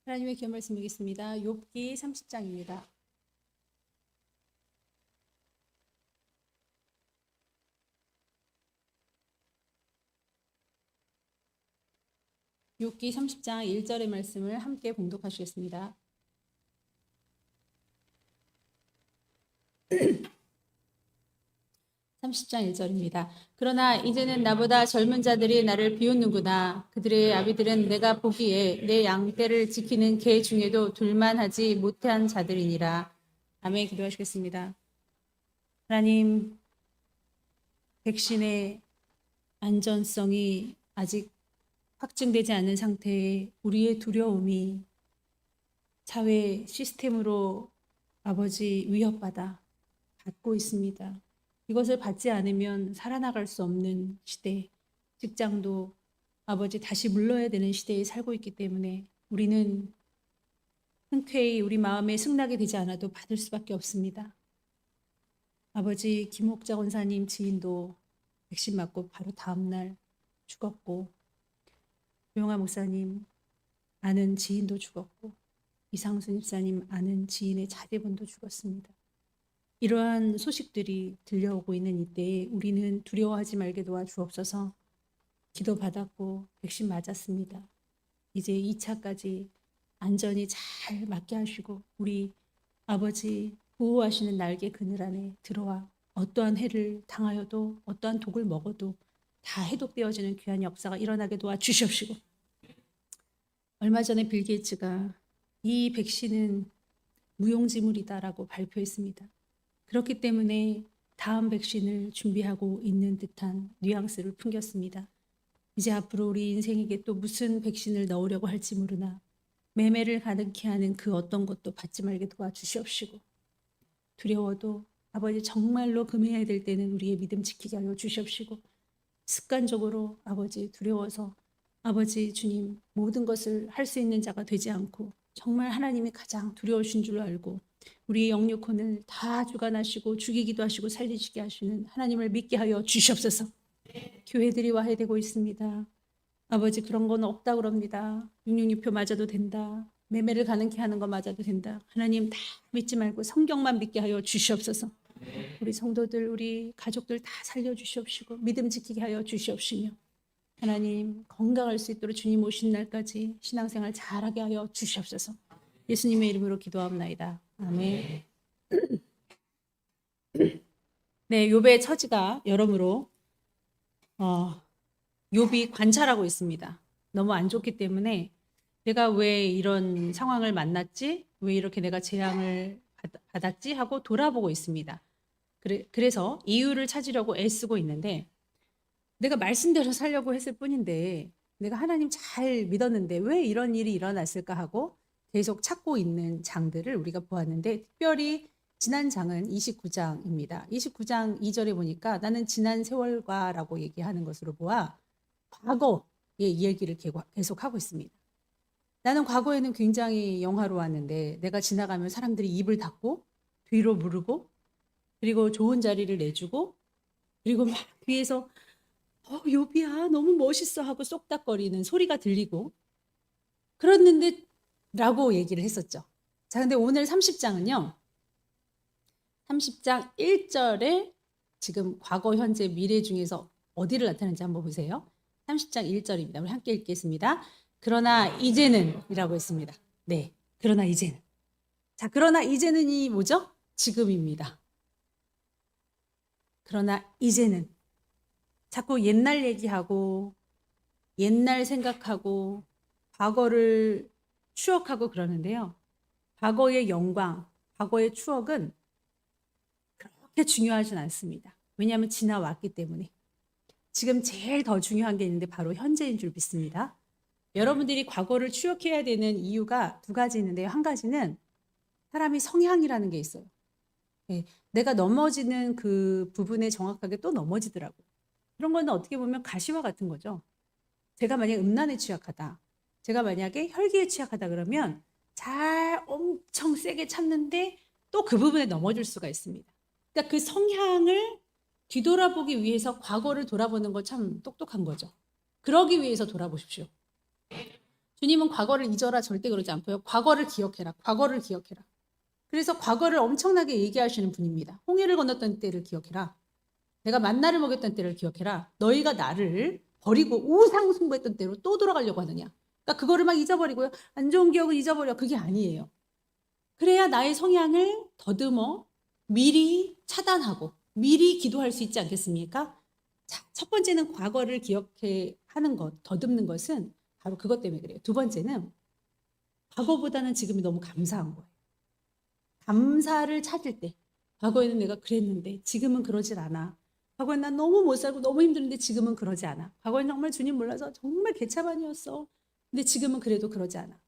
하나님의 귀한 말씀 읽겠습니다. 욥기 30장입니다. 욥기 30장 1절의 말씀을 함께 봉독하시겠습니다. (30장 1절입니다) 그러나 이제는 나보다 젊은 자들이 나를 비웃는구나. 그들의 아비들은 내가 보기에 내 양떼를 지키는 개 중에도 둘만 하지 못한 자들이니라. 아멘. 기도하시겠습니다. 하나님, 백신의 안전성이 아직 확증되지 않은 상태에 우리의 두려움이 사회 시스템으로 아버지 위협받아 받고 있습니다. 이것을 받지 않으면 살아나갈 수 없는 시대, 직장도 아버지 다시 물러야 되는 시대에 살고 있기 때문에 우리는 흔쾌히 우리 마음에 승낙이 되지 않아도 받을 수밖에 없습니다. 아버지 김옥자 권사님 지인도 백신 맞고 바로 다음날 죽었고, 조영아 목사님 아는 지인도 죽었고, 이상순 집사님 아는 지인의 자제분도 죽었습니다. 이러한 소식들이 들려오고 있는 이때에 우리는 두려워하지 말게 도와주옵소서. 기도받았고 백신 맞았습니다. 이제 2차까지 안전히 잘 맞게 하시고 우리 아버지 보호하시는 날개 그늘 안에 들어와 어떠한 해를 당하여도 어떠한 독을 먹어도 다 해독되어지는 귀한 역사가 일어나게 도와주시옵시고, 얼마 전에 빌 게이츠가 이 백신은 무용지물이다라고 발표했습니다. 그렇기 때문에 다음 백신을 준비하고 있는 듯한 뉘앙스를 풍겼습니다. 이제 앞으로 우리 인생에게 또 무슨 백신을 넣으려고 할지 모르나 매매를 가능케 하는 그 어떤 것도 받지 말게 도와주시옵시고, 두려워도 아버지 정말로 금해야 될 때는 우리의 믿음 지키게 하여 주시옵시고, 습관적으로 아버지 두려워서 아버지 주님 모든 것을 할 수 있는 자가 되지 않고 정말 하나님이 가장 두려우신 줄 알고 우리의 영육혼을 다 주관하시고 죽이기도 하시고 살리시게 하시는 하나님을 믿게 하여 주시옵소서. 교회들이 와해되고 있습니다. 아버지 그런 건 없다 그럽니다. 666표 맞아도 된다. 매매를 가능케 하는 거 맞아도 된다. 하나님 다 믿지 말고 성경만 믿게 하여 주시옵소서. 우리 성도들 우리 가족들 다 살려주시옵시고 믿음 지키게 하여 주시옵시며, 하나님 건강할 수 있도록 주님 오신 날까지 신앙생활 잘하게 하여 주시옵소서. 예수님의 이름으로 기도합나이다. 아멘. 네, 욥의 처지가 여러모로 욥이 관찰하고 있습니다. 너무 안 좋기 때문에 내가 왜 이런 상황을 만났지? 왜 이렇게 내가 재앙을 받았지? 하고 돌아보고 있습니다. 그래서 이유를 찾으려고 애쓰고 있는데, 내가 말씀대로 살려고 했을 뿐인데 내가 하나님 잘 믿었는데 왜 이런 일이 일어났을까 하고 계속 찾고 있는 장들을 우리가 보았는데, 특별히 지난 장은 29장입니다. 29장 2절에 보니까 나는 지난 세월과라고 얘기하는 것으로 보아 과거의 이야기를 계속하고 있습니다. 나는 과거에는 굉장히 영화로웠는데 내가 지나가면 사람들이 입을 닫고 뒤로 무르고 그리고 좋은 자리를 내주고 그리고 막 뒤에서 욥이야 너무 멋있어 하고 쏙닥거리는 소리가 들리고 그랬는데 라고 얘기를 했었죠. 자, 근데 오늘 30장은요. 30장 1절에 지금 과거, 현재, 미래 중에서 어디를 나타내는지 한번 보세요. 30장 1절입니다. 우리 함께 읽겠습니다. 그러나 이제는 이라고 했습니다. 네, 그러나 이제는. 자, 그러나 이제는이 뭐죠? 지금입니다. 그러나 이제는. 자꾸 옛날 얘기하고 옛날 생각하고 과거를 추억하고 그러는데요. 과거의 영광, 과거의 추억은 그렇게 중요하진 않습니다. 왜냐하면 지나왔기 때문에. 지금 제일 더 중요한 게 있는데 바로 현재인 줄 믿습니다. 여러분들이 과거를 추억해야 되는 이유가 두 가지 있는데요. 한 가지는 사람이 성향이라는 게 있어요. 네, 내가 넘어지는 그 부분에 정확하게 또 넘어지더라고요. 그런 거는 어떻게 보면 가시와 같은 거죠. 제가 만약에 음란에 취약하다, 제가 만약에 혈기에 취약하다 그러면 잘 엄청 세게 참는데 또 그 부분에 넘어질 수가 있습니다. 그러니까 그 성향을 뒤돌아보기 위해서 과거를 돌아보는 거 참 똑똑한 거죠. 그러기 위해서 돌아보십시오. 주님은 과거를 잊어라 절대 그러지 않고요. 과거를 기억해라. 과거를 기억해라. 그래서 과거를 엄청나게 얘기하시는 분입니다. 홍해를 건넜던 때를 기억해라. 내가 만나를 먹였던 때를 기억해라. 너희가 나를 버리고 우상숭배했던 때로 또 돌아가려고 하느냐. 그러니까 그거를 막 잊어버리고요. 안 좋은 기억을 잊어버려. 그게 아니에요. 그래야 나의 성향을 더듬어 미리 차단하고 미리 기도할 수 있지 않겠습니까? 자, 첫 번째는 과거를 기억해 하는 것, 더듬는 것은 바로 그것 때문에 그래요. 두 번째는 과거보다는 지금이 너무 감사한 거예요. 감사를 찾을 때 과거에는 내가 그랬는데 지금은 그러질 않아. 과거엔 난 너무 못 살고 너무 힘들는데 지금은 그러지 않아. 과거엔 정말 주님 몰라서 정말 개차반이었어. 근데 지금은 그래도 그러지 않아.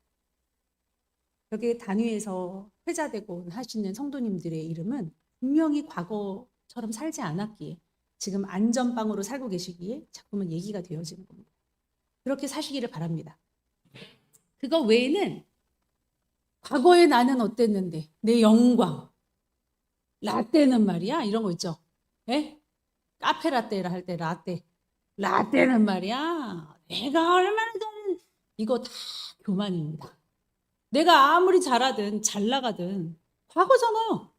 여기 단위에서 회자되고 하시는 성도님들의 이름은 분명히 과거처럼 살지 않았기에 지금 안전빵으로 살고 계시기에 자꾸만 얘기가 되어지는 겁니다. 그렇게 사시기를 바랍니다. 그거 외에는 과거에 나는 어땠는데 내 영광, 라떼는 말이야 이런 거 있죠. 예? 카페 라떼를 할 때 라떼는 말이야 내가 얼마나 잘 이거 다 교만입니다. 내가 아무리 잘하든 잘 나가든 과거잖아요.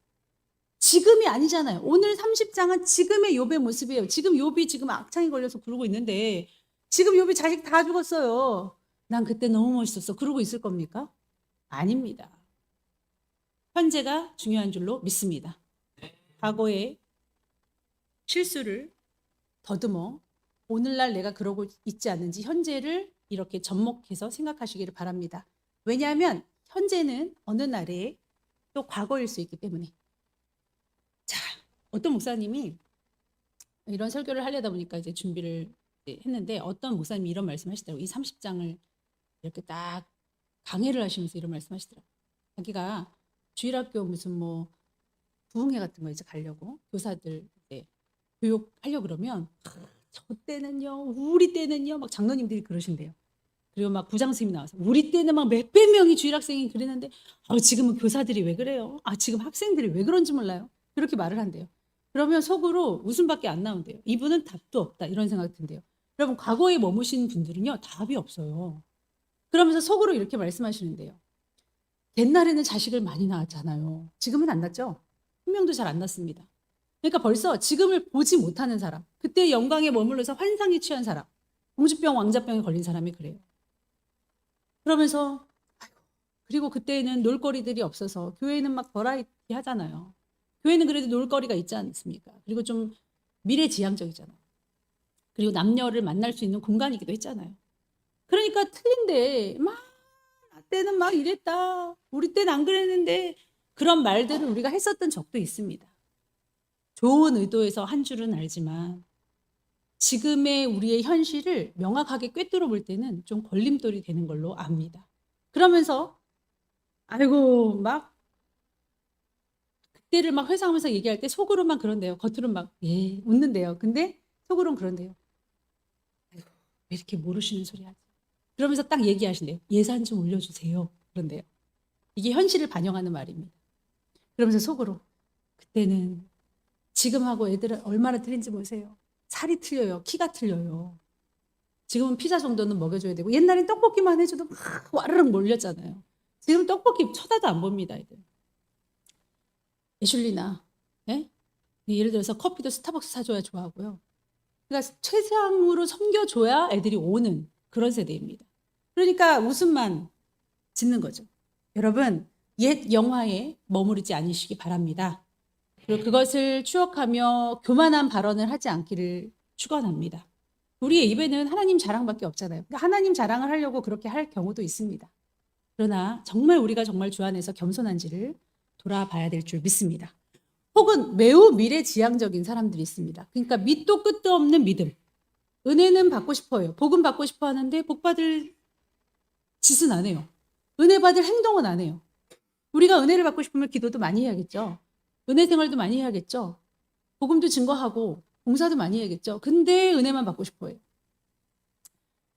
지금이 아니잖아요. 오늘 30장은 지금의 욥의 모습이에요. 지금 욥이 지금 악창이 걸려서 그러고 있는데 지금 욥이 자식 다 죽었어요. 난 그때 너무 멋있었어. 그러고 있을 겁니까? 아닙니다. 현재가 중요한 줄로 믿습니다. 과거의 실수를 더듬어 오늘날 내가 그러고 있지 않는지 현재를 이렇게 접목해서 생각하시기를 바랍니다. 왜냐하면 현재는 어느 날에 또 과거일 수 있기 때문에. 자, 어떤 목사님이 이런 설교를 하려다 보니까 이제 준비를 했는데 어떤 목사님이 이런 말씀하시더라고요. 이 30장을 이렇게 딱 강해를 하시면서 이런 말씀하시더라고요. 자기가 주일학교 무슨 뭐 부흥회 같은 거 이제 가려고 교사들 이제 교육하려고 그러면 저 때는요, 우리 때는요, 막 장로님들이 그러신대요. 그리고 막 부장선생님이 나와서 우리 때는 막 몇백 명이 주일학생이 그랬는데 지금은 교사들이 왜 그래요? 지금 학생들이 왜 그런지 몰라요? 그렇게 말을 한대요. 그러면 속으로 웃음밖에 안 나온대요. 이분은 답도 없다 이런 생각이 든대요. 여러분 과거에 머무신 분들은요 답이 없어요. 그러면서 속으로 이렇게 말씀하시는데요. 옛날에는 자식을 많이 낳았잖아요. 지금은 안 낳죠? 한 명도 잘 안 낳습니다. 그러니까 벌써 지금을 보지 못하는 사람, 그때 영광에 머물러서 환상에 취한 사람, 공주병, 왕자병에 걸린 사람이 그래요. 그러면서 그리고 그때는 놀거리들이 없어서 교회는 막 버라이티 하잖아요. 교회는 그래도 놀거리가 있지 않습니까? 그리고 좀 미래지향적이잖아요. 그리고 남녀를 만날 수 있는 공간이기도 했잖아요. 그러니까 틀린데 막 나 때는 막 이랬다. 우리 때는 안 그랬는데 그런 말들을 우리가 했었던 적도 있습니다. 좋은 의도에서 한 줄은 알지만 지금의 우리의 현실을 명확하게 꿰뚫어 볼 때는 좀 걸림돌이 되는 걸로 압니다. 그러면서 아이고 막 그때를 막 회상하면서 얘기할 때 속으로만 그런데요. 겉으로는 막 예 웃는데요. 근데 속으로는 그런데요. 아이고 왜 이렇게 모르시는 소리 하지? 그러면서 딱 얘기하신대요. 예산 좀 올려주세요. 그런데요. 이게 현실을 반영하는 말입니다. 그러면서 속으로 그때는 지금하고 애들은 얼마나 틀린지 보세요. 살이 틀려요. 키가 틀려요. 지금은 피자 정도는 먹여줘야 되고 옛날엔 떡볶이만 해줘도 막 와르륵 몰렸잖아요. 지금 떡볶이 쳐다도 안 봅니다. 애들. 애슐리나 예? 예를 들어서 커피도 스타벅스 사줘야 좋아하고요. 그러니까 최상으로 섬겨줘야 애들이 오는 그런 세대입니다. 그러니까 웃음만 짓는 거죠. 여러분 옛 영화에 머무르지 않으시기 바랍니다. 그리고 그것을 추억하며 교만한 발언을 하지 않기를 축원합니다. 우리의 입에는 하나님 자랑밖에 없잖아요. 그러니까 하나님 자랑을 하려고 그렇게 할 경우도 있습니다. 그러나 정말 우리가 정말 주 안에서 겸손한지를 돌아봐야 될 줄 믿습니다. 혹은 매우 미래지향적인 사람들이 있습니다. 그러니까 밑도 끝도 없는 믿음. 은혜는 받고 싶어요. 복음 받고 싶어 하는데 복 받을 짓은 안 해요. 은혜 받을 행동은 안 해요. 우리가 은혜를 받고 싶으면 기도도 많이 해야겠죠. 은혜 생활도 많이 해야겠죠. 복음도 증거하고 봉사도 많이 해야겠죠. 근데 은혜만 받고 싶어요.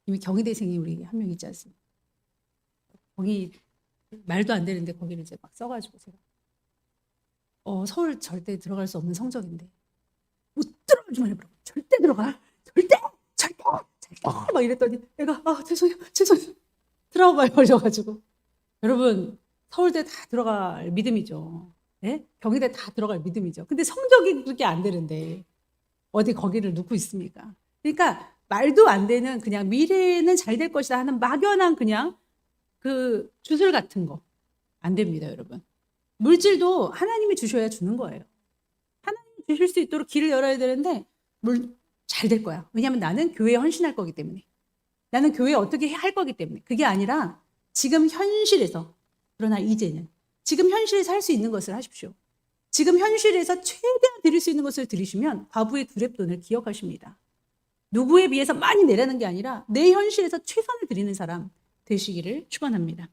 이미 경희대생이 우리 한 명 있지 않습니까? 거기 말도 안 되는데 거기를 이제 막 써가지고 제가 서울 절대 들어갈 수 없는 성적인데 못 들어가기만 해보라고. 절대 들어가. 절대 막 이랬더니 애가 죄송해요. 트라우마에 걸려가지고. 여러분, 서울대 다 들어갈 믿음이죠. 예? 경희대 다 들어갈 믿음이죠. 근데 성적이 그렇게 안 되는데 어디 거기를 놓고 있습니까? 그러니까 말도 안 되는 그냥 미래는 잘 될 것이다 하는 막연한 그냥 그 주술 같은 거 안 됩니다, 여러분. 물질도 하나님이 주셔야 주는 거예요. 하나님이 주실 수 있도록 길을 열어야 되는데 잘 될 거야. 왜냐하면 나는 교회에 헌신할 거기 때문에. 나는 교회에 어떻게 할 거기 때문에. 그게 아니라 지금 현실에서, 그러나 이제는 지금 현실에서 할 수 있는 것을 하십시오. 지금 현실에서 최대한 드릴 수 있는 것을 드리시면 과부의 두렙돈을 기억하십니다. 누구에 비해서 많이 내라는 게 아니라 내 현실에서 최선을 드리는 사람 되시기를 축원합니다.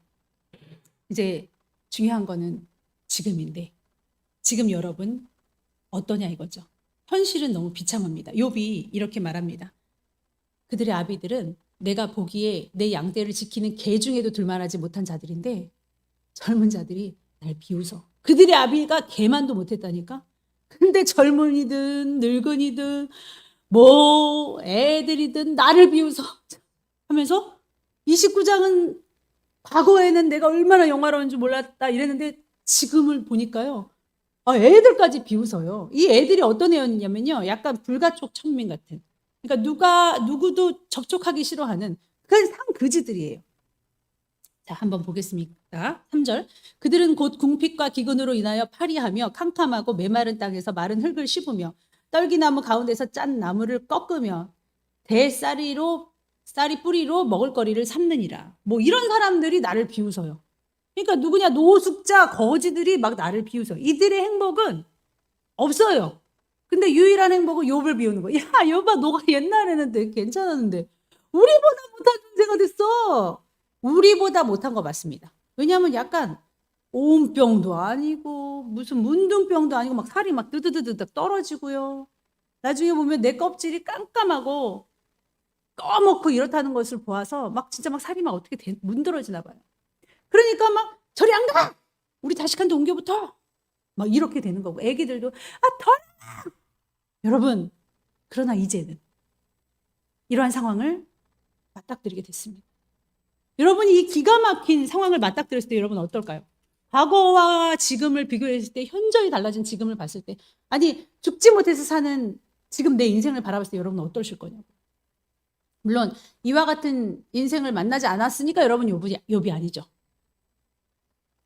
이제 중요한 거는 지금인데 지금 여러분 어떠냐 이거죠. 현실은 너무 비참합니다. 욥이 이렇게 말합니다. 그들의 아비들은 내가 보기에 내 양떼를 지키는 개 중에도 둘만하지 못한 자들인데 젊은 자들이 날 비웃어. 그들의 아비가 개만도 못했다니까. 근데 젊은이든 늙은이든 뭐 애들이든 나를 비웃어 하면서 29장은 과거에는 내가 얼마나 영화로운 줄 몰랐다 이랬는데 지금을 보니까요. 애들까지 비웃어요. 이 애들이 어떤 애였냐면요. 약간 불가촉 천민 같은. 그러니까 누구도 접촉하기 싫어하는 그런 상그지들이에요. 자, 한번 보겠습니다. 3절. 그들은 곧 궁핍과 기근으로 인하여 파리하며 캄캄하고 메마른 땅에서 마른 흙을 씹으며 떨기나무 가운데서 짠 나무를 꺾으며 쌀이 뿌리로 먹을거리를 삼느니라. 뭐 이런 사람들이 나를 비웃어요. 그러니까 누구냐? 노숙자 거지들이 막 나를 비웃어. 이들의 행복은 없어요. 근데 유일한 행복은 욥을 비우는 거야. 야, 욥아, 너가 옛날에는 되게 괜찮았는데 우리보다 못한 존재가 됐어. 우리보다 못한 거 맞습니다. 왜냐하면 약간 오음병도 아니고 무슨 문둥병도 아니고 막 살이 막 뜨드드드득 떨어지고요. 나중에 보면 내 껍질이 깜깜하고 꺼먹고 이렇다는 것을 보아서 막 진짜 막 살이 막 어떻게 문드러지나 봐요. 그러니까 막 저리 안 가! 우리 자식한테 옮겨부터! 막 이렇게 되는 거고 애기들도 덜어! 여러분, 그러나 이제는 이러한 상황을 맞닥뜨리게 됐습니다. 여러분이 이 기가 막힌 상황을 맞닥뜨렸을 때 여러분 어떨까요? 과거와 지금을 비교했을 때 현저히 달라진 지금을 봤을 때 아니 죽지 못해서 사는 지금 내 인생을 바라봤을 때 여러분 어떠실 거냐고. 물론 이와 같은 인생을 만나지 않았으니까 여러분 욥이 아니죠.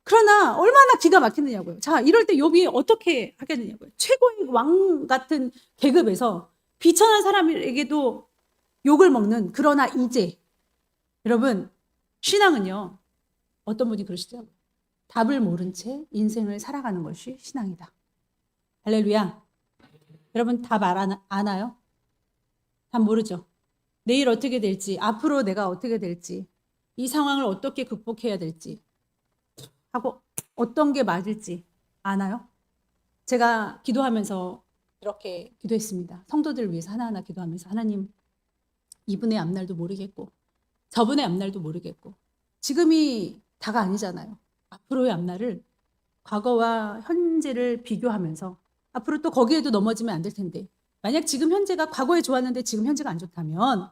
그러나 얼마나 기가 막히느냐고요. 자, 이럴 때 욥이 어떻게 하겠느냐고요. 최고의 왕 같은 계급에서 비천한 사람에게도 욕을 먹는 그러나 이제 여러분 신앙은요. 어떤 분이 그러시죠? 답을 모른 채 인생을 살아가는 것이 신앙이다. 할렐루야. 여러분 답 아나요? 답 모르죠. 내일 어떻게 될지, 앞으로 내가 어떻게 될지, 이 상황을 어떻게 극복해야 될지 하고 어떤 게 맞을지 아나요? 제가 기도하면서 이렇게 기도했습니다. 성도들을 위해서 하나하나 기도하면서 하나님 이분의 앞날도 모르겠고 저분의 앞날도 모르겠고 지금이 다가 아니잖아요. 앞으로의 앞날을 과거와 현재를 비교하면서 앞으로 또 거기에도 넘어지면 안 될 텐데 만약 지금 현재가 과거에 좋았는데 지금 현재가 안 좋다면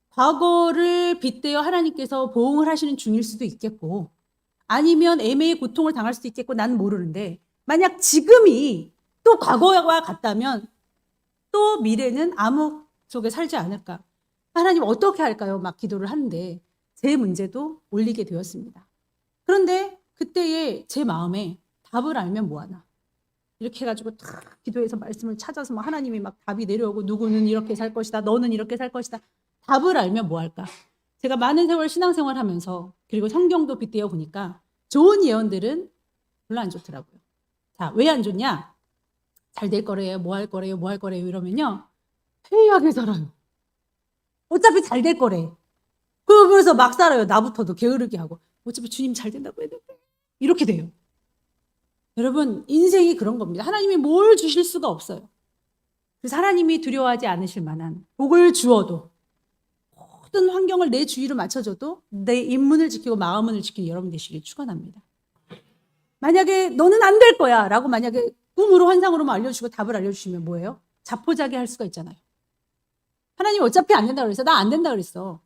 과거를 빗대어 하나님께서 보응을 하시는 중일 수도 있겠고 아니면 애매의 고통을 당할 수도 있겠고 나는 모르는데 만약 지금이 또 과거와 같다면 또 미래는 암흑 속에 살지 않을까. 하나님 어떻게 할까요? 막 기도를 하는데 제 문제도 올리게 되었습니다. 그런데 그때의 제 마음에 답을 알면 뭐하나. 이렇게 해가지고 탁 기도해서 말씀을 찾아서 막 하나님이 막 답이 내려오고 누구는 이렇게 살 것이다. 너는 이렇게 살 것이다. 답을 알면 뭐할까. 제가 많은 세월 신앙생활 하면서 그리고 성경도 빗대어 보니까 좋은 예언들은 별로 안 좋더라고요. 자, 왜 안 좋냐? 잘 될 거래요. 뭐 할 거래요. 뭐 할 거래요. 이러면요. 회의하게 살아요. 어차피 잘 될 거래. 그러면서 막 살아요. 나부터도 게으르게 하고. 어차피 주님 잘 된다고 해도 이렇게 돼요. 여러분 인생이 그런 겁니다. 하나님이 뭘 주실 수가 없어요. 그래서 하나님이 두려워하지 않으실 만한 복을 주어도 모든 환경을 내 주위로 맞춰줘도 내 인문을 지키고 마음을 지키는 여러분 되시길 축원합니다. 만약에 너는 안 될 거야 라고 만약에 꿈으로 환상으로만 알려주시고 답을 알려주시면 뭐예요? 자포자기 할 수가 있잖아요. 하나님 어차피 안 된다 그랬어. 나 안 된다 그랬어.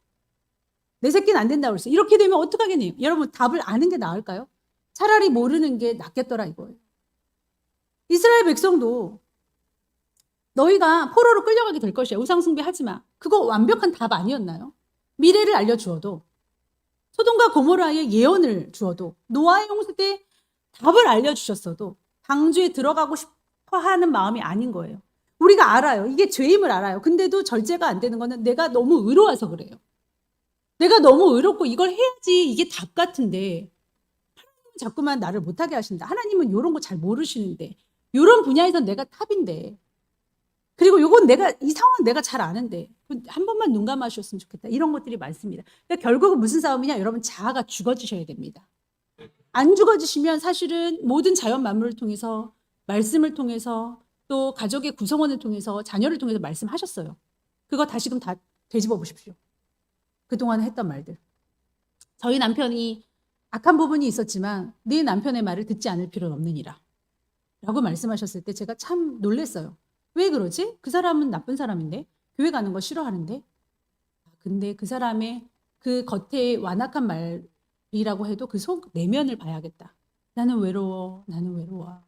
내 새끼는 안 된다고 그랬어요. 이렇게 되면 어떡하겠네요. 여러분, 답을 아는 게 나을까요? 차라리 모르는 게 낫겠더라 이거예요. 이스라엘 백성도 너희가 포로로 끌려가게 될 것이야. 우상숭배하지 마. 그거 완벽한 답 아니었나요? 미래를 알려주어도, 소돔과 고모라의 예언을 주어도, 노아의 홍수 때 답을 알려주셨어도 방주에 들어가고 싶어 하는 마음이 아닌 거예요. 우리가 알아요. 이게 죄임을 알아요. 근데도 절제가 안 되는 거는 내가 너무 의로워서 그래요. 내가 너무 의롭고 이걸 해야지 이게 답 같은데 하나님은 자꾸만 나를 못하게 하신다. 하나님은 이런 거 잘 모르시는데, 이런 분야에선 내가 탑인데, 그리고 요건 이 상황은 내가 잘 아는데 한 번만 눈 감아주셨으면 좋겠다. 이런 것들이 많습니다. 그러니까 결국은 무슨 싸움이냐? 여러분, 자아가 죽어지셔야 됩니다. 안 죽어지시면 사실은 모든 자연 만물을 통해서, 말씀을 통해서, 또 가족의 구성원을 통해서, 자녀를 통해서 말씀하셨어요. 그거 다시금 다 되짚어 보십시오. 그동안 했던 말들. 저희 남편이 악한 부분이 있었지만 네 남편의 말을 듣지 않을 필요는 없느니라 라고 말씀하셨을 때 제가 참 놀랐어요. 왜 그러지? 그 사람은 나쁜 사람인데, 교회 가는 거 싫어하는데. 근데 그 사람의 그 겉에 완악한 말이라고 해도 그 속 내면을 봐야겠다. 나는 외로워. 나는 외로워.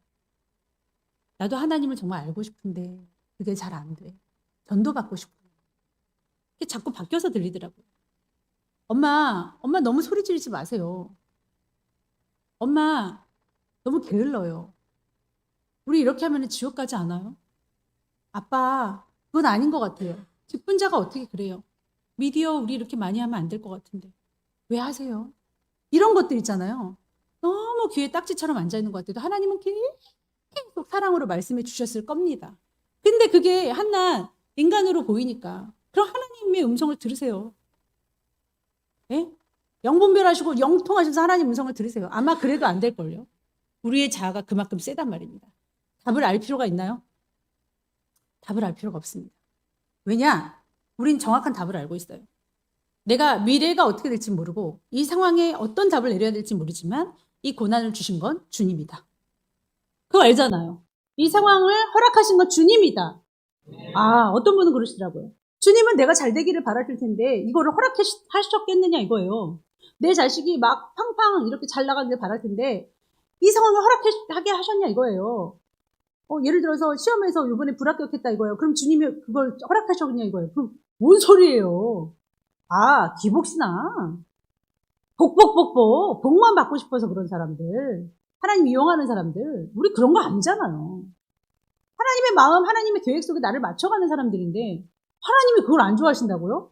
나도 하나님을 정말 알고 싶은데 그게 잘 안 돼. 전도받고 싶고. 이게 자꾸 바뀌어서 들리더라고요. 엄마 너무 소리 지르지 마세요. 엄마 너무 게을러요. 우리 이렇게 하면 지옥 가지 않아요? 아빠, 그건 아닌 것 같아요. 직분자가 어떻게 그래요? 미디어 우리 이렇게 많이 하면 안 될 것 같은데. 왜 하세요? 이런 것들 있잖아요. 너무 귀에 딱지처럼 앉아있는 것 같아도 하나님은 계속 사랑으로 말씀해 주셨을 겁니다. 근데 그게 한낱 인간으로 보이니까 그럼 하나님의 음성을 들으세요. 예? 영분별하시고 영통하셔서 하나님 음성을 들으세요. 아마 그래도 안 될걸요. 우리의 자아가 그만큼 세단 말입니다. 답을 알 필요가 있나요? 답을 알 필요가 없습니다. 왜냐? 우린 정확한 답을 알고 있어요. 내가 미래가 어떻게 될지 모르고 이 상황에 어떤 답을 내려야 될지 모르지만 이 고난을 주신 건 주님이다. 그거 알잖아요. 이 상황을 허락하신 건 주님이다. 아, 어떤 분은 그러시더라고요. 주님은 내가 잘 되기를 바라실 텐데 이거를 허락하셨겠느냐 이거예요. 내 자식이 막 팡팡 이렇게 잘 나가길 바랄 텐데 이 상황을 허락하게 하셨냐 이거예요. 예를 들어서 시험에서 이번에 불합격했다 이거예요. 그럼 주님이 그걸 허락하셨냐 이거예요. 그럼 뭔 소리예요? 아, 기복시나. 복만 받고 싶어서 그런 사람들. 하나님 이용하는 사람들. 우리 그런 거 아니잖아요. 하나님의 마음, 하나님의 계획 속에 나를 맞춰가는 사람들인데 하나님이 그걸 안 좋아하신다고요?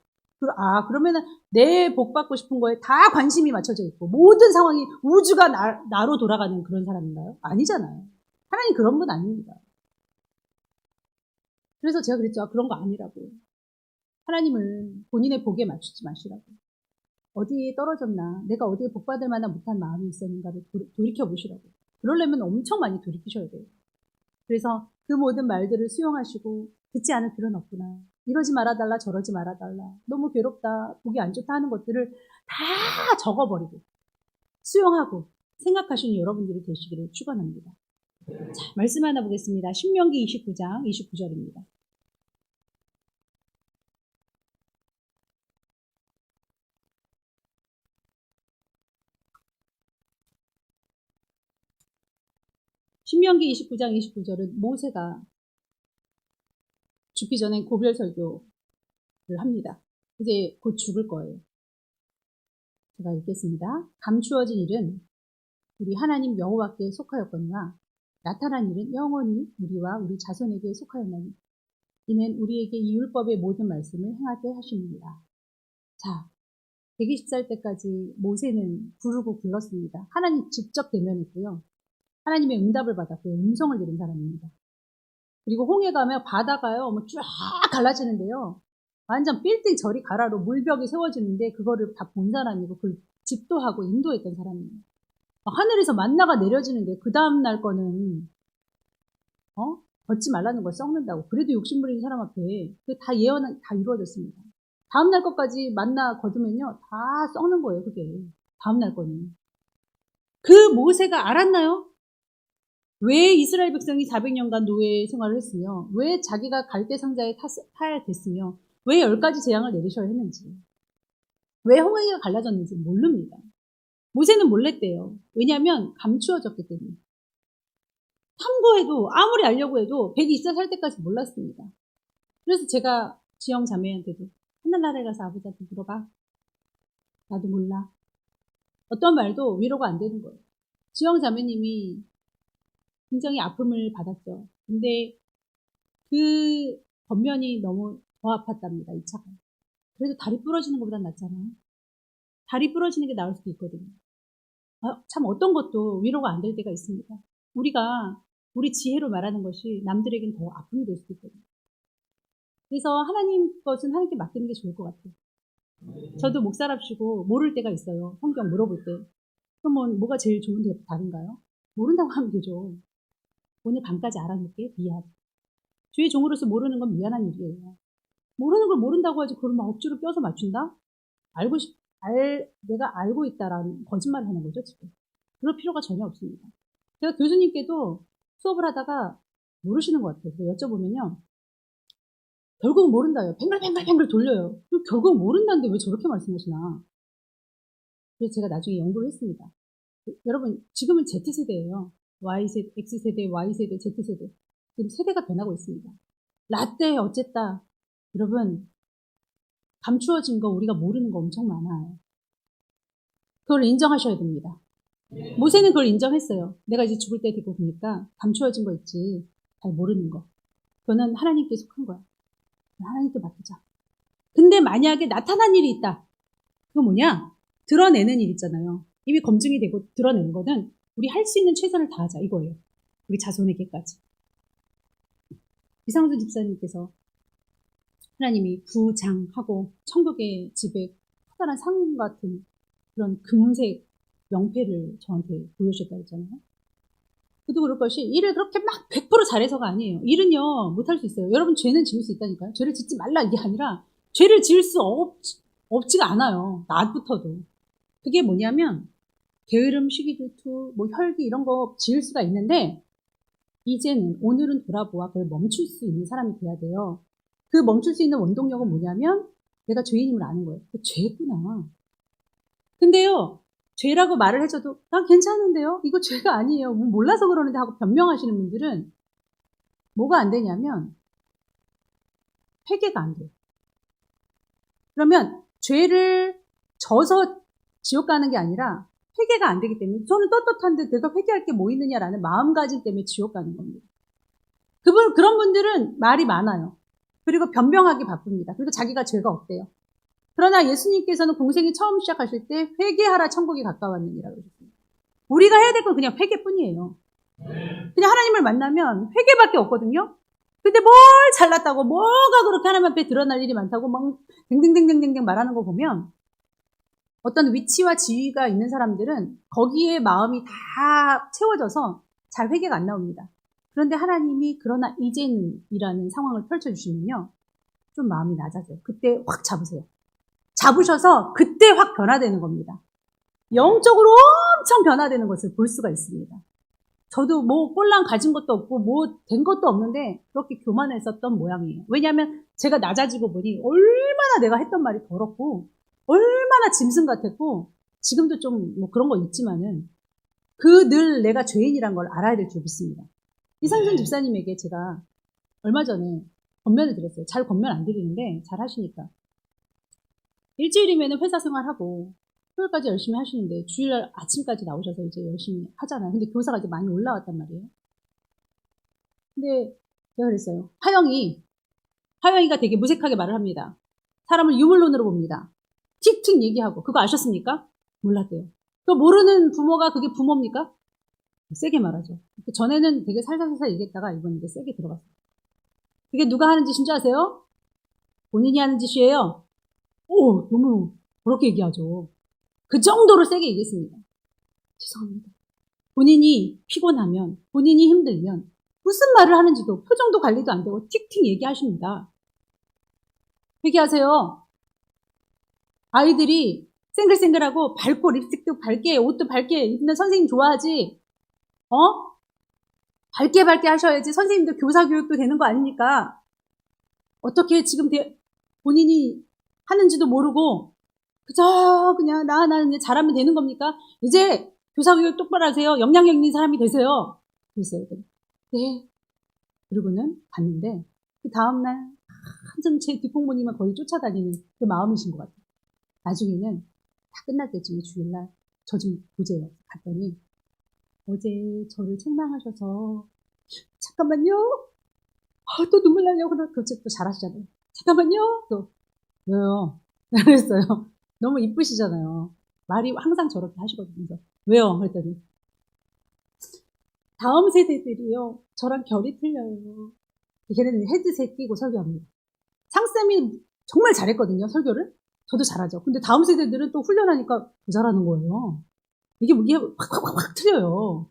그러면은 내 복 받고 싶은 거에 다 관심이 맞춰져 있고 모든 상황이 우주가 나로 돌아가는 그런 사람인가요? 아니잖아요. 하나님 그런 분 아닙니다. 그래서 제가 그랬죠. 그런 거 아니라고. 하나님을 본인의 복에 맞추지 마시라고. 어디에 떨어졌나, 내가 어디에 복받을 만한 못한 마음이 있었는가를 돌이켜보시라고. 그러려면 엄청 많이 돌이키셔야 돼요. 그래서 그 모든 말들을 수용하시고 듣지 않을 필요는 없구나. 이러지 말아달라, 저러지 말아달라. 너무 괴롭다, 보기 안 좋다 하는 것들을 다 적어버리고 수용하고 생각하시는 여러분들이 되시기를 축원합니다. 자, 말씀 하나 보겠습니다. 신명기 29장 29절입니다. 신명기 29장 29절은 모세가 죽기 전에 고별 설교를 합니다. 이제 곧 죽을 거예요. 제가 읽겠습니다. 감추어진 일은 우리 하나님 여호와께 속하였거니와 나타난 일은 영원히 우리와 우리 자손에게 속하였나니 이는 우리에게 이 율법의 모든 말씀을 행하게 하십니다. 자, 120살 때까지 모세는 부르고 불렀습니다. 하나님 직접 대면했고요. 하나님의 응답을 받았고요. 음성을 들은 사람입니다. 그리고 홍해 가면 바다가요, 쫙 갈라지는데요. 완전 빌딩 저리 가라로 물벽이 세워지는데 그거를 다 본 사람이고 그걸 집도하고 인도했던 사람이에요. 하늘에서 만나가 내려지는데 그 다음날 거는 걷지 말라는 걸 썩는다고. 그래도 욕심부리는 사람 앞에 다 예언은 다 이루어졌습니다. 다음날 것까지 만나 거두면요 다 썩는 거예요. 그게 다음날 거는. 그 모세가 알았나요? 왜 이스라엘 백성이 400년간 노예 생활을 했으며 왜 자기가 갈대 상자에 타야 됐으며 왜 10가지 재앙을 내리셔야 했는지. 왜 홍해가 갈라졌는지 모릅니다. 모세는 몰랐대요. 왜냐하면 감추어졌기 때문에. 탐구해도 아무리 알려고 해도 120살 살 때까지 몰랐습니다. 그래서 제가 지영 자매한테도 하늘나라에 가서 아버지한테 물어봐. 나도 몰라. 어떤 말도 위로가 안 되는 거예요. 지영 자매님이 굉장히 아픔을 받았죠. 근데 그 겉면이 너무 더 아팠답니다. 2차가. 그래도 다리 부러지는 것보단 낫잖아요. 다리 부러지는 게 나을 수도 있거든요. 참 어떤 것도 위로가 안 될 때가 있습니다. 우리가 우리 지혜로 말하는 것이 남들에겐 더 아픔이 될 수도 있거든요. 그래서 하나님 것은 하나님께 맡기는 게 좋을 것 같아요. 저도 목사랍시고 모를 때가 있어요. 성경 물어볼 때. 그러면 뭐가 제일 좋은데 다른가요? 모른다고 하면 되죠. 오늘 밤까지 알아놓을게. 미안. 주의 종으로서 모르는 건 미안한 일이에요. 모르는 걸 모른다고 하지 그걸 막 억지로 껴서 맞춘다? 내가 알고 있다라는 거짓말을 하는 거죠, 지금. 그럴 필요가 전혀 없습니다. 제가 교수님께도 수업을 하다가 모르시는 것 같아요. 그래서 여쭤보면요. 결국 모른다요. 뱅글뱅글 돌려요. 결국 모른다는데 왜 저렇게 말씀하시나. 그래서 제가 나중에 연구를 했습니다. 여러분, 지금은 Z세대예요. Y세대, X세대, Y세대, Z세대. 지금 세대가 변하고 있습니다. 라떼 어쨌다. 여러분, 감추어진 거 우리가 모르는 거 엄청 많아요. 그걸 인정하셔야 됩니다. 모세는 그걸 인정했어요. 내가 이제 죽을 때 되고 보니까 감추어진 거 있지. 잘 모르는 거. 그거는 하나님께 속한 거야. 하나님께 맡기자. 근데 만약에 나타난 일이 있다. 그거 뭐냐? 드러내는 일 있잖아요. 이미 검증이 되고 드러내는 거는 우리 할 수 있는 최선을 다하자 이거예요. 우리 자손에게까지. 이상순 집사님께서 하나님이 부장하고 천국의 집에 커다란 상 같은 그런 금색 명패를 저한테 보여주셨다고 했잖아요. 그도 그럴 것이 일을 그렇게 막 100% 잘해서가 아니에요. 일은요 못할 수 있어요. 여러분 죄는 지을 수 있다니까요. 죄를 짓지 말라 이게 아니라 죄를 지을 수 없지가 않아요. 낮부터도. 그게 뭐냐면 게으름, 시기질투, 뭐 혈기 이런 거 지을 수가 있는데 이제는 오늘은 돌아보아 그걸 멈출 수 있는 사람이 돼야 돼요. 그 멈출 수 있는 원동력은 뭐냐면 내가 죄인임을 아는 거예요. 죄구나. 근데요. 죄라고 말을 해줘도 난 괜찮은데요. 이거 죄가 아니에요. 몰라서 그러는데 하고 변명하시는 분들은 뭐가 안 되냐면 회개가 안 돼요. 그러면 죄를 져서 지옥 가는 게 아니라 회개가 안 되기 때문에 저는 떳떳한데 내가 회개할 게 뭐 있느냐라는 마음가짐 때문에 지옥 가는 겁니다. 그런 분들은 말이 많아요. 그리고 변명하기 바쁩니다. 그리고 자기가 죄가 없대요. 그러나 예수님께서는 공생이 처음 시작하실 때 회개하라 천국이 가까웠느니라고 그러셨습니다. 우리가 해야 될 건 그냥 회개뿐이에요. 그냥 하나님을 만나면 회개밖에 없거든요. 근데 뭘 잘났다고 뭐가 그렇게 하나님 앞에 드러날 일이 많다고 막 댕댕댕댕댕 말하는 거 보면 어떤 위치와 지위가 있는 사람들은 거기에 마음이 다 채워져서 잘 회개가 안 나옵니다. 그런데 하나님이 그러나 이제는 이라는 상황을 펼쳐주시면요. 좀 마음이 낮아져요. 그때 확 잡으세요. 잡으셔서 그때 확 변화되는 겁니다. 영적으로 엄청 변화되는 것을 볼 수가 있습니다. 저도 뭐 꼴랑 가진 것도 없고 뭐 된 것도 없는데 그렇게 교만했었던 모양이에요. 왜냐하면 제가 낮아지고 보니 얼마나 내가 했던 말이 더럽고 얼마나 짐승 같았고 지금도 좀 뭐 그런 거 있지만은 그 늘 내가 죄인이란 걸 알아야 될 줄 믿습니다. 이상준 집사님에게 제가 얼마 전에 권면을 드렸어요. 잘 권면 안 드리는데 잘 하시니까. 일주일이면 회사 생활하고 토요일까지 열심히 하시는데 주일날 아침까지 나오셔서 이제 열심히 하잖아요. 근데 교사가 이제 많이 올라왔단 말이에요. 근데 제가 그랬어요. 하영이가 되게 무색하게 말을 합니다. 사람을 유물론으로 봅니다. 틱틱 얘기하고. 그거 아셨습니까? 몰랐대요. 또 모르는 부모가 그게 부모입니까? 세게 말하죠. 전에는 되게 살살살살 얘기했다가 이번 이제 세게 들어갔어요. 그게 누가 하는 짓인 줄 아세요? 본인이 하는 짓이에요. 오, 너무 그렇게 얘기하죠. 그 정도로 세게 얘기했습니다. 죄송합니다. 본인이 피곤하면, 본인이 힘들면 무슨 말을 하는지도 표정도 관리도 안 되고 틱틱 얘기하십니다. 회개하세요. 아이들이 생글생글하고 밝고 립스틱도 밝게 옷도 밝게 입는 선생님 좋아하지. 밝게 하셔야지 선생님도 교사 교육도 되는 거 아닙니까? 어떻게 지금 본인이 하는지도 모르고 그저 그냥 나는 그냥 잘하면 되는 겁니까? 이제 교사교육 똑바로 하세요. 역량력 있는 사람이 되세요. 그랬어요. 네. 그리고는 갔는데 그 다음날 한참 제 뒷공무님을 거의 쫓아다니는 그 마음이신 것 같아요. 나중에는 다 끝날 때쯤에 주일날 저 좀 보재요. 갔더니 어제 저를 책망하셔서 잠깐만요. 또 눈물 나려고 그러고 또 잘하시잖아요. 잠깐만요. 또 왜요? 그랬어요. 너무 이쁘시잖아요. 말이 항상 저렇게 하시거든요. 그래서 왜요? 그랬더니 다음 세대들이요. 저랑 결이 틀려요. 걔네는 헤드셋 끼고 설교합니다. 상쌤이 정말 잘했거든요. 설교를. 저도 잘하죠. 근데 다음 세대들은 또 훈련하니까 더 잘하는 거예요. 이게 확 틀려요.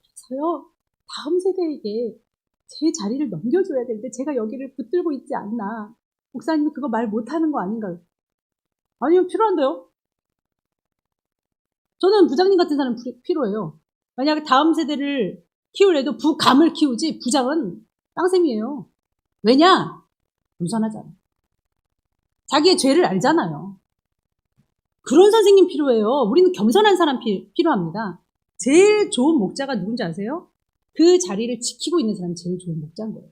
그래서요. 다음 세대에게 제 자리를 넘겨줘야 되는데 제가 여기를 붙들고 있지 않나. 목사님이 그거 말 못하는 거 아닌가요? 아니요. 필요한데요. 저는 부장님 같은 사람 필요해요. 만약에 다음 세대를 키우려도 부감을 키우지 부장은 땅셈이에요. 왜냐? 겸손하잖아. 자기의 죄를 알잖아요. 그런 선생님 필요해요. 우리는 겸손한 사람 필요합니다. 제일 좋은 목자가 누군지 아세요? 그 자리를 지키고 있는 사람이 제일 좋은 목자인 거예요.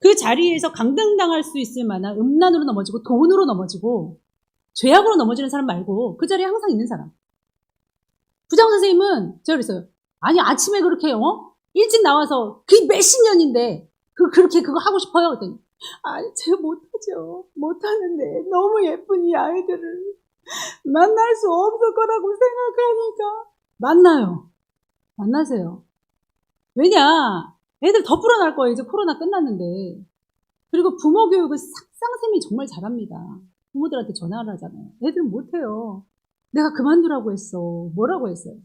그 자리에서 강등당할 수 있을 만한 음란으로 넘어지고 돈으로 넘어지고 죄악으로 넘어지는 사람 말고 그 자리에 항상 있는 사람. 부장 선생님은 제가 그랬어요. 아니 아침에 그렇게 일찍 나와서 그 몇십 년인데 그렇게 그거 하고 싶어요? 그랬더니 아니 제가 못하죠. 못하는데 너무 예쁜 이 아이들을 만날 수 없을 거라고 생각하니까 만나요. 만나세요. 왜냐? 애들 더 불어날 거예요. 이제 코로나 끝났는데. 그리고 부모 교육을 싹상쌤이 정말 잘합니다. 부모들한테 전화를 하잖아요. 애들은 못해요. 내가 그만두라고 했어. 뭐라고 했어요?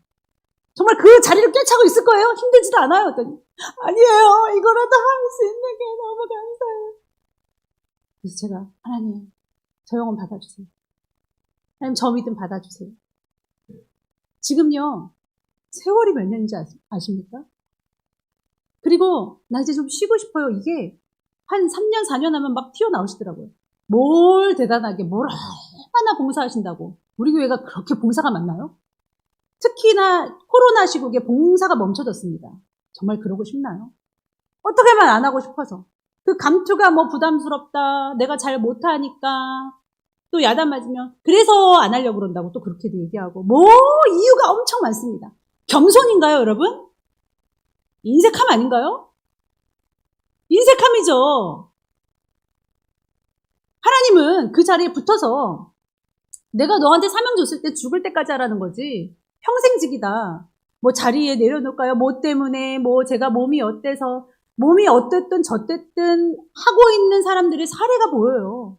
정말 그 자리를 꿰차고 있을 거예요? 힘들지도 않아요. 그랬더니 아니에요. 이거라도 할 수 있는 게 너무 감사해요. 그래서 제가 하나님 저 영혼 받아주세요. 하나님 저 믿음 받아주세요. 지금요. 세월이 몇 년인지 아십니까? 그리고 나 이제 좀 쉬고 싶어요. 이게 한 3년, 4년 하면 막 튀어나오시더라고요. 뭘 대단하게, 뭘 얼마나 봉사하신다고. 우리 교회가 그렇게 봉사가 많나요? 특히나 코로나 시국에 봉사가 멈춰졌습니다. 정말 그러고 싶나요? 어떻게만 안 하고 싶어서. 그 감투가 뭐 부담스럽다, 내가 잘 못하니까, 또 야단 맞으면 그래서 안 하려고 그런다고 또 그렇게도 얘기하고 뭐 이유가 엄청 많습니다. 겸손인가요, 여러분? 인색함 아닌가요? 인색함이죠. 하나님은 그 자리에 붙어서 내가 너한테 사명 줬을 때 죽을 때까지 하라는 거지. 평생직이다. 뭐 자리에 내려놓을까요? 뭐 때문에 뭐 제가 몸이 어때서 몸이 어땠든 저땠든 하고 있는 사람들의 사례가 보여요.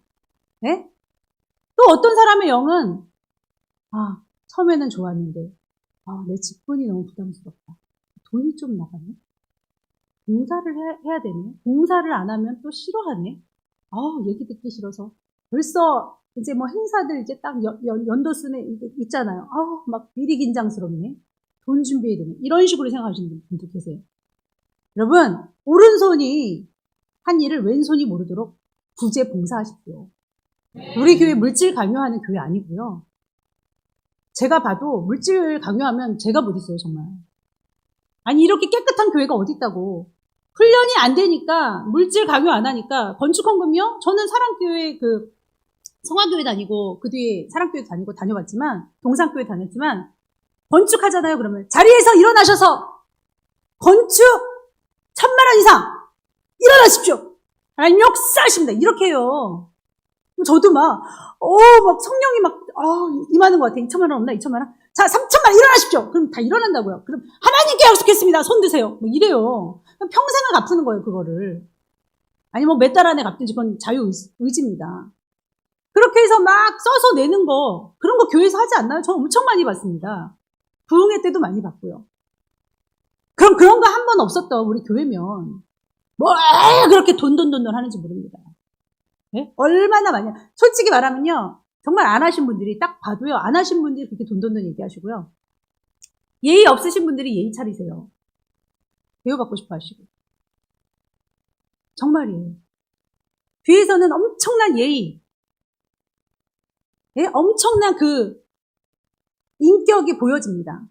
네? 또 어떤 사람의 영은 처음에는 좋았는데 내 직분이 너무 부담스럽다. 돈이 좀 나가네. 봉사를 해야 되네. 봉사를 안 하면 또 싫어하네. 얘기 듣기 싫어서. 벌써 이제 뭐 행사들 이제 딱 연도 순에 있잖아요. 막 미리 긴장스럽네. 돈 준비해야 되네. 이런 식으로 생각하시는 분도 계세요. 여러분, 오른손이 한 일을 왼손이 모르도록 구제 봉사하십시오. 우리 교회 물질 강요하는 교회 아니고요. 제가 봐도 물질 강요하면 제가 못 있어요, 정말. 아니, 이렇게 깨끗한 교회가 어디 있다고. 훈련이 안 되니까, 물질 강요 안 하니까, 건축헌금요? 저는 사랑교회 성화교회 다니고, 그 뒤에 사랑교회 다녀봤지만, 동산교회 다녔지만, 건축하잖아요, 그러면. 자리에서 일어나셔서, 건축 1,000만 원 이상! 일어나십시오! 하나님 역사하십니다. 이렇게 해요. 저도 막 성령이 임하는 것 같아. 2,000만 원 없나? 2,000만 원? 자, 3,000만 원 일어나십시오! 그럼 다 일어난다고요. 그럼 하나님께 약속했습니다. 손 드세요. 뭐 이래요. 평생을 갚는 거예요, 그거를. 아니, 몇 달 안에 갚든지 그건 자유의지입니다. 그렇게 해서 막 써서 내는 거, 그런 거 교회에서 하지 않나요? 저 엄청 많이 봤습니다. 부흥회 때도 많이 봤고요. 그럼 그런 거 한 번 없었던 우리 교회면, 뭘 그렇게 돈 하는지 모릅니다. 네? 얼마나 많이, 솔직히 말하면요. 정말 안 하신 분들이 딱 봐도요. 안 하신 분들이 그렇게 돈 얘기하시고요. 예의 없으신 분들이 예의 차리세요. 대우받고 싶어 하시고. 정말이에요. 뒤에서는 엄청난 예의. 예? 엄청난 그 인격이 보여집니다.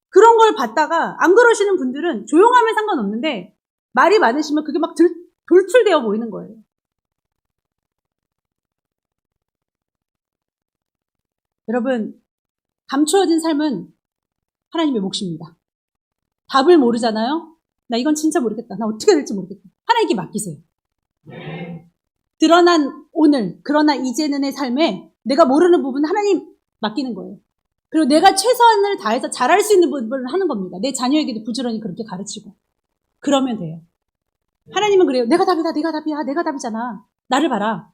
그런 걸 봤다가 안 그러시는 분들은 조용하면 상관없는데 말이 많으시면 그게 막 돌출되어 보이는 거예요. 여러분, 감추어진 삶은 하나님의 몫입니다. 답을 모르잖아요? 나 이건 진짜 모르겠다. 나 어떻게 될지 모르겠다. 하나님께 맡기세요. 드러난 오늘, 그러나 이제는의 삶에 내가 모르는 부분 하나님 맡기는 거예요. 그리고 내가 최선을 다해서 잘할 수 있는 부분을 하는 겁니다. 내 자녀에게도 부지런히 그렇게 가르치고. 그러면 돼요. 하나님은 그래요. 내가 답이다, 내가 답이야, 내가 답이잖아. 나를 봐라.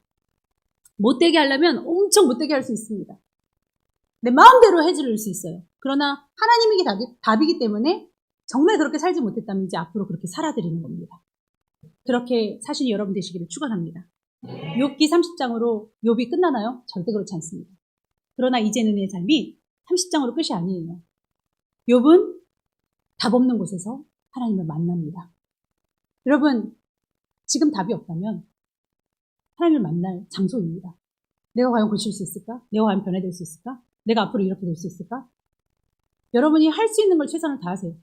못되게 하려면 엄청 못되게 할 수 있습니다. 내 마음대로 해줄 수 있어요. 그러나 하나님이 답이기 때문에 정말 그렇게 살지 못했다면 이제 앞으로 그렇게 살아드리는 겁니다. 그렇게 사신 여러분 되시기를 축원합니다. 욥기 30장으로 욥이 끝나나요? 절대 그렇지 않습니다. 그러나 이제는 내 삶이 30장으로 끝이 아니에요. 욥은 답 없는 곳에서 하나님을 만납니다. 여러분, 지금 답이 없다면 하나님을 만날 장소입니다. 내가 과연 고칠 수 있을까? 내가 과연 변화될 수 있을까? 내가 앞으로 이렇게 될 수 있을까? 여러분이 할 수 있는 걸 최선을 다하세요.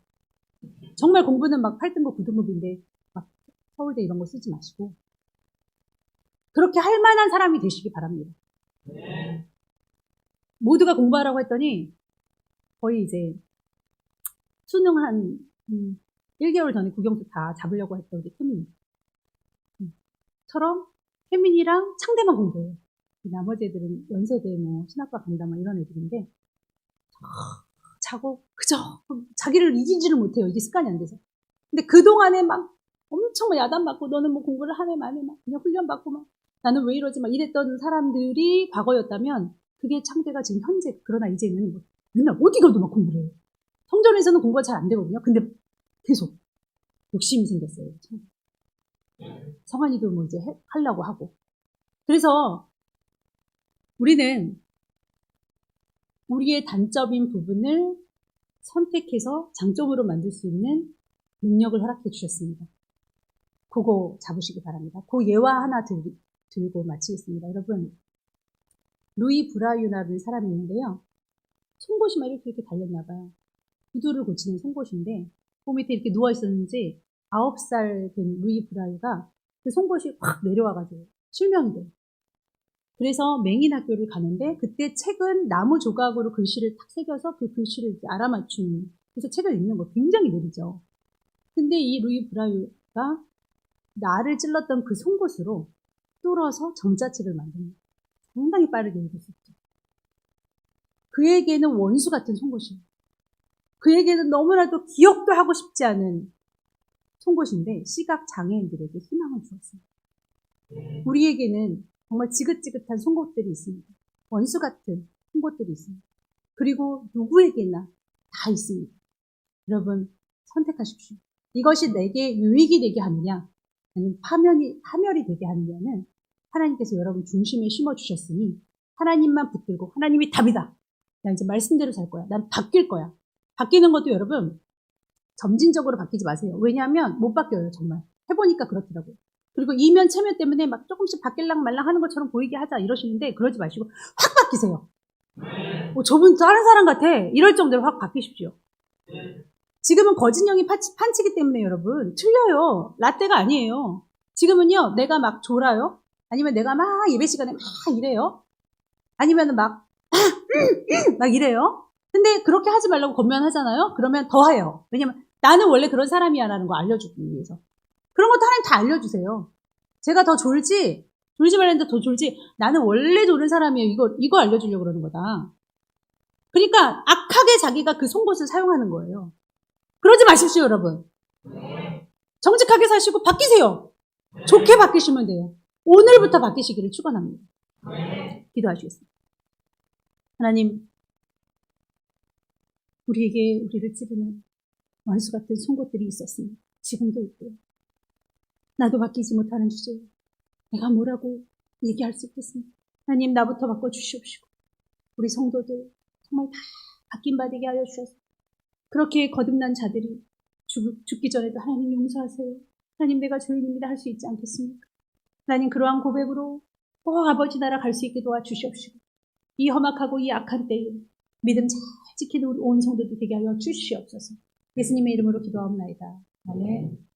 정말 공부는 막 8등급, 9등급인데 막 서울대 이런 거 쓰지 마시고 그렇게 할 만한 사람이 되시기 바랍니다. 모두가 공부하라고 했더니 거의 이제 수능 한 1개월 전에 국영수 다 잡으려고 했던 우리 태민이 처럼 태민이랑 창대만 공부해요. 나머지 애들은 연세대 뭐 신학과 간다 막 이런 애들인데 자고 그저 자기를 이기지를 못해요. 이게 습관이 안 돼서. 근데 그동안에 막 엄청 막 야단맞고 너는 뭐 공부를 하네 마네 막 그냥 훈련받고 막 나는 왜 이러지 막 이랬던 사람들이 과거였다면 그게 창대가 지금 현재. 그러나 이제는 뭐 맨날 어디 가도 막 공부를 해요. 성전에서는 공부가 잘 안 되거든요. 근데 계속 욕심이 생겼어요. 성환이도 뭐 이제 하려고 하고. 그래서 우리는 우리의 단점인 부분을 선택해서 장점으로 만들 수 있는 능력을 허락해 주셨습니다. 그거 잡으시기 바랍니다. 그 예화 하나 들고 마치겠습니다. 여러분, 루이 브라유나라는 사람이 있는데요. 송곳이 막 이렇게 달렸나 봐요. 구두를 고치는 송곳인데 그 밑에 이렇게 누워 있었는지 9살 된 루이 브라유가 그 송곳이 확 내려와가지고 실명이 돼요. 그래서 맹인학교를 가는데 그때 책은 나무 조각으로 글씨를 탁 새겨서 그 글씨를 이렇게 알아맞추는, 그래서 책을 읽는 거 굉장히 느리죠. 근데 이 루이 브라유가 나를 찔렀던 그 송곳으로 뚫어서 점자책을 만듭니다. 상당히 빠르게 읽을 수 있죠. 그에게는 원수 같은 송곳이에요. 그에게는 너무나도 기억도 하고 싶지 않은 송곳인데 시각 장애인들에게 희망을 주었습니다. 우리에게는 정말 지긋지긋한 송곳들이 있습니다. 원수 같은 송곳들이 있습니다. 그리고 누구에게나 다 있습니다. 여러분, 선택하십시오. 이것이 내게 유익이 되게 하느냐 아니면 파멸이 되게 하느냐는 하나님께서 여러분 중심에 심어주셨으니 하나님만 붙들고 하나님이 답이다. 나 이제 말씀대로 살 거야. 난 바뀔 거야. 바뀌는 것도 여러분 점진적으로 바뀌지 마세요. 왜냐하면 못 바뀌어요. 정말 해보니까 그렇더라고요. 그리고 이면 체면 때문에 막 조금씩 바뀔랑 말랑 하는 것처럼 보이게 하자 이러시는데 그러지 마시고 확 바뀌세요. 저분 다른 사람 같아. 이럴 정도로 확 바뀌십시오. 지금은 거진형이 판치기 때문에 여러분 틀려요. 라떼가 아니에요. 지금은요 내가 막 졸아요. 아니면 내가 막 예배 시간에 막 이래요. 아니면 막 이래요. 근데 그렇게 하지 말라고 권면하잖아요. 그러면 더 해요. 왜냐면 나는 원래 그런 사람이야 라는 거 알려주기 위해서. 그런 것도 하나님 다 알려주세요. 제가 더 졸지 말랬는데 더 졸지, 나는 원래 졸은 사람이에요. 이거 알려주려고 그러는 거다. 그러니까 악하게 자기가 그 송곳을 사용하는 거예요. 그러지 마십시오, 여러분. 정직하게 사시고 바뀌세요. 좋게 바뀌시면 돼요. 오늘부터 바뀌시기를 축원합니다. 기도하시겠습니다. 하나님, 우리를 찌르는 원수 같은 송곳들이 있었습니다. 지금도 있고요. 나도 바뀌지 못하는 주제에 내가 뭐라고 얘기할 수 있겠습니까? 하나님, 나부터 바꿔주시옵시고 우리 성도들 정말 다 바뀐 바 되게 하여 주셔서 그렇게 거듭난 자들이 죽기 전에도 하나님 용서하세요. 하나님, 내가 죄인입니다 할 수 있지 않겠습니까? 하나님, 그러한 고백으로 꼭 아버지 나라 갈 수 있게 도와주시옵시고 이 험악하고 이 악한 때에 믿음 잘 지키는 우리 온 성도들 되게 하여 주시옵소서. 예수님의 이름으로 기도하옵나이다. 아멘.